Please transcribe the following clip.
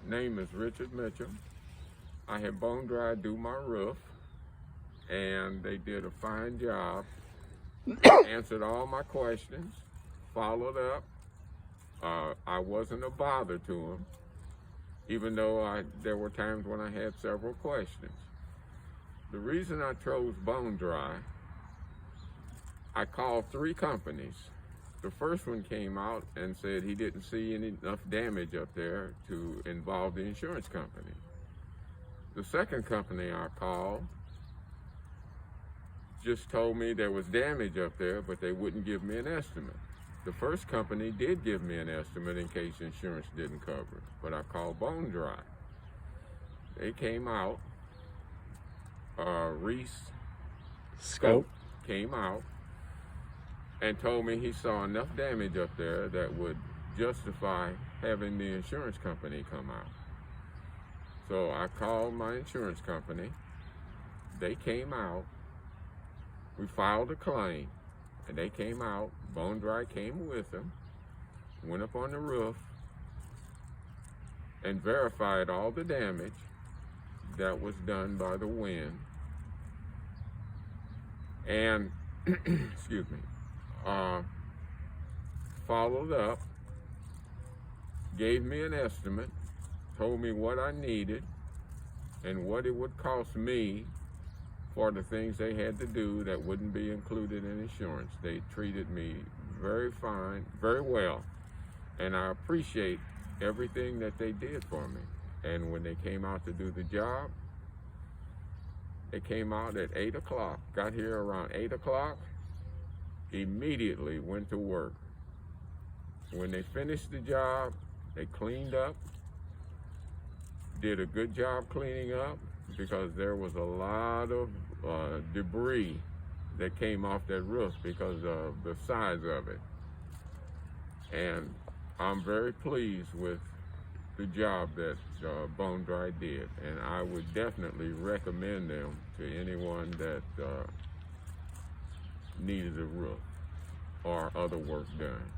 name is Richard Mitchell. I had Bone Dry do my roof, and they did a fine job. Answered all my questions, followed up. I wasn't a bother to them, even though there were times when I had several questions. The reason I chose Bone Dry, I called 3 companies. The first one came out and said he didn't see enough damage up there to involve the insurance company. The second company I called just told me there was damage up there, but they wouldn't give me an estimate. The first company did give me an estimate in case insurance didn't cover it, but I called Bone Dry. They came out, Reese Scope came out and told me he saw enough damage up there that would justify having the insurance company come out. So I called my insurance company. They came out. We filed a claim, and they came out. Bone Dry came with them, went up on the roof, and verified all the damage that was done by the wind. And, excuse me, followed up, gave me an estimate, told me what I needed and what it would cost me for the things they had to do that wouldn't be included in insurance. They treated me very fine, very well, and I appreciate everything that they did for me. And when they came out to do the job, they came out at 8 o'clock, got here around 8 o'clock, immediately went to work. When they finished the job, they cleaned up, did a good job cleaning up, because there was a lot of debris that came off that roof because of the size of it. And I'm very pleased with the job that Bone Dry did, and I would definitely recommend them to anyone that needed a roof or other work done.